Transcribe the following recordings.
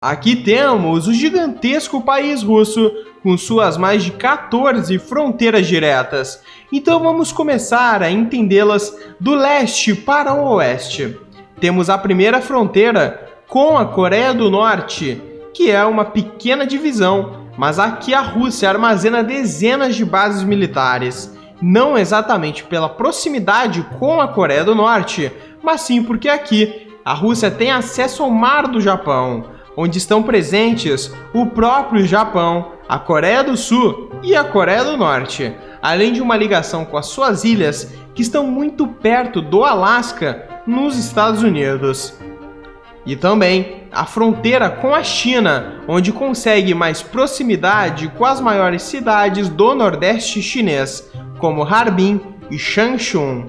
Aqui temos o gigantesco país russo, com suas mais de 14 fronteiras diretas. Então vamos começar a entendê-las do leste para o oeste. Temos a primeira fronteira com a Coreia do Norte, que é uma pequena divisão, mas aqui a Rússia armazena dezenas de bases militares. Não exatamente pela proximidade com a Coreia do Norte, mas sim porque aqui a Rússia tem acesso ao Mar do Japão, onde estão presentes o próprio Japão, a Coreia do Sul e a Coreia do Norte, além de uma ligação com as suas ilhas que estão muito perto do Alasca, nos Estados Unidos. E também a fronteira com a China, onde consegue mais proximidade com as maiores cidades do Nordeste chinês, como Harbin e Changchun.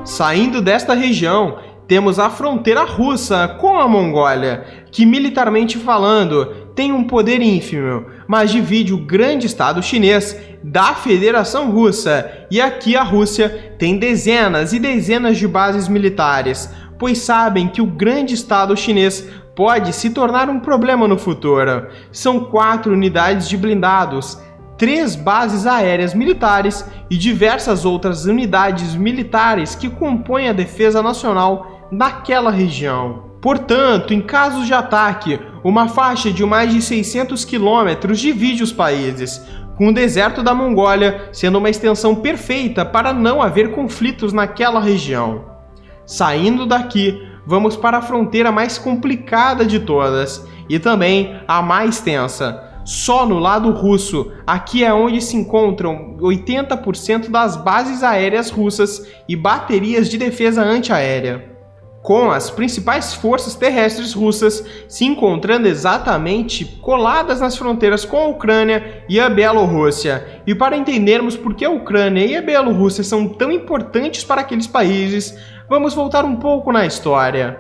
Saindo desta região, temos a fronteira russa com a Mongólia, que militarmente falando tem um poder ínfimo, mas divide o grande estado chinês da Federação Russa, e aqui a Rússia tem dezenas e dezenas de bases militares, pois sabem que o grande estado chinês pode se tornar um problema no futuro. São 4 unidades de blindados, 3 bases aéreas militares e diversas outras unidades militares que compõem a defesa nacional daquela região. Portanto, em caso de ataque, uma faixa de mais de 600 quilômetros divide os países, com o deserto da Mongólia sendo uma extensão perfeita para não haver conflitos naquela região. Saindo daqui, vamos para a fronteira mais complicada de todas, e também a mais tensa. Só no lado russo, aqui é onde se encontram 80% das bases aéreas russas e baterias de defesa antiaérea, com as principais forças terrestres russas se encontrando exatamente coladas nas fronteiras com a Ucrânia e a Bielorrússia. E para entendermos por que a Ucrânia e a Bielorrússia são tão importantes para aqueles países, vamos voltar um pouco na história.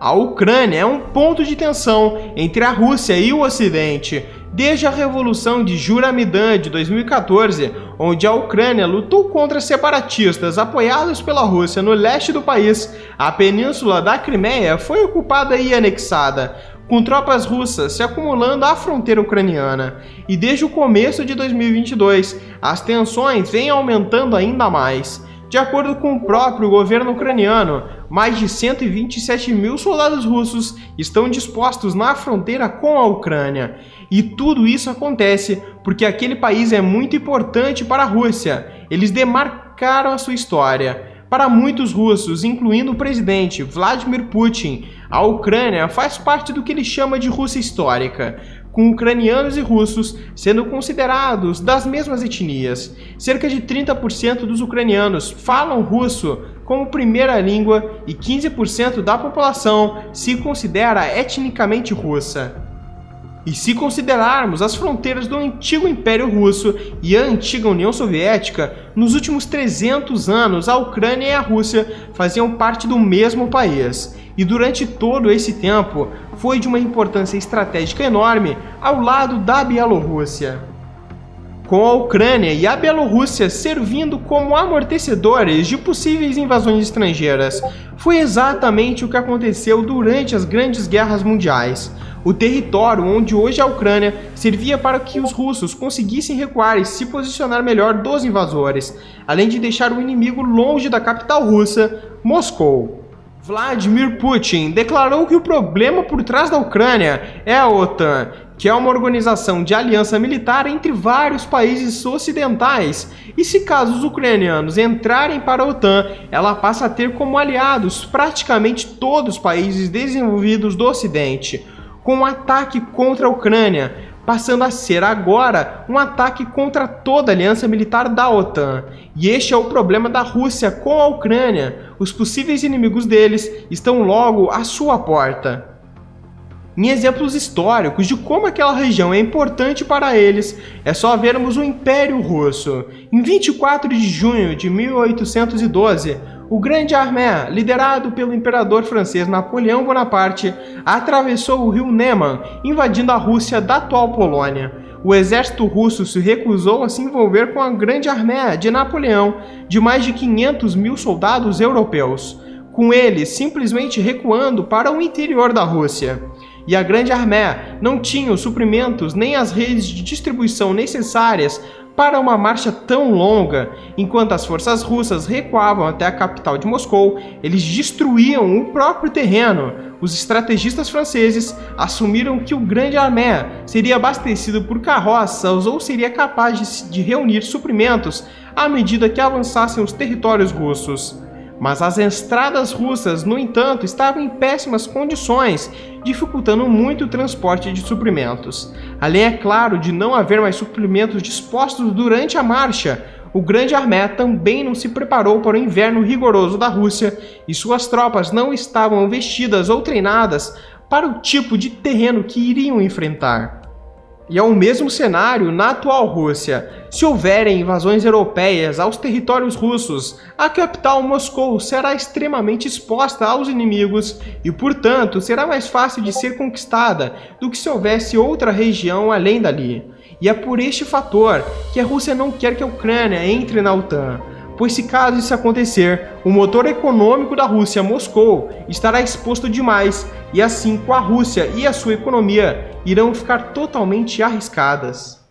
A Ucrânia é um ponto de tensão entre a Rússia e o Ocidente, desde a Revolução de Juramidan de 2014, onde a Ucrânia lutou contra separatistas apoiados pela Rússia no leste do país. A península da Crimeia foi ocupada e anexada, com tropas russas se acumulando à fronteira ucraniana. E desde o começo de 2022, as tensões vêm aumentando ainda mais. De acordo com o próprio governo ucraniano, mais de 127 mil soldados russos estão dispostos na fronteira com a Ucrânia. E tudo isso acontece porque aquele país é muito importante para a Rússia. Eles demarcaram a sua história. Para muitos russos, incluindo o presidente Vladimir Putin, a Ucrânia faz parte do que ele chama de Rússia histórica, com ucranianos e russos sendo considerados das mesmas etnias. Cerca de 30% dos ucranianos falam russo como primeira língua e 15% da população se considera etnicamente russa. E se considerarmos as fronteiras do antigo Império Russo e a antiga União Soviética, nos últimos 300 anos a Ucrânia e a Rússia faziam parte do mesmo país. E durante todo esse tempo foi de uma importância estratégica enorme ao lado da Bielorrússia, com a Ucrânia e a Bielorrússia servindo como amortecedores de possíveis invasões estrangeiras. Foi exatamente o que aconteceu durante as grandes guerras mundiais. O território onde hoje a Ucrânia servia para que os russos conseguissem recuar e se posicionar melhor dos invasores, além de deixar o inimigo longe da capital russa, Moscou. Vladimir Putin declarou que o problema por trás da Ucrânia é a OTAN, que é uma organização de aliança militar entre vários países ocidentais, e se caso os ucranianos entrarem para a OTAN, ela passa a ter como aliados praticamente todos os países desenvolvidos do Ocidente, com um ataque contra a Ucrânia, passando a ser agora um ataque contra toda a aliança militar da OTAN. E este é o problema da Rússia com a Ucrânia. Os possíveis inimigos deles estão logo à sua porta. Em exemplos históricos de como aquela região é importante para eles, é só vermos o Império Russo. Em 24 de junho de 1812, o Grande Armée, liderado pelo imperador francês Napoleão Bonaparte, atravessou o rio Neman, invadindo a Rússia da atual Polônia. O exército russo se recusou a se envolver com a Grande Armée de Napoleão, de mais de 500 mil soldados europeus. com eles simplesmente recuando para o interior da Rússia. E a Grande Armé não tinha os suprimentos nem as redes de distribuição necessárias para uma marcha tão longa. Enquanto as forças russas recuavam até a capital de Moscou, eles destruíam o próprio terreno. Os estrategistas franceses assumiram que o Grande Armé seria abastecido por carroças ou seria capaz de reunir suprimentos à medida que avançassem os territórios russos. Mas as estradas russas, no entanto, estavam em péssimas condições, dificultando muito o transporte de suprimentos. Além, é claro, de não haver mais suprimentos dispostos durante a marcha, o Grande Armé também não se preparou para o inverno rigoroso da Rússia e suas tropas não estavam vestidas ou treinadas para o tipo de terreno que iriam enfrentar. E é o mesmo cenário na atual Rússia. Se houverem invasões europeias aos territórios russos, a capital Moscou será extremamente exposta aos inimigos e, portanto, será mais fácil de ser conquistada do que se houvesse outra região além dali. E é por este fator que a Rússia não quer que a Ucrânia entre na OTAN, pois se caso isso acontecer, o motor econômico da Rússia, Moscou, estará exposto demais e assim com a Rússia e a sua economia irão ficar totalmente arriscadas.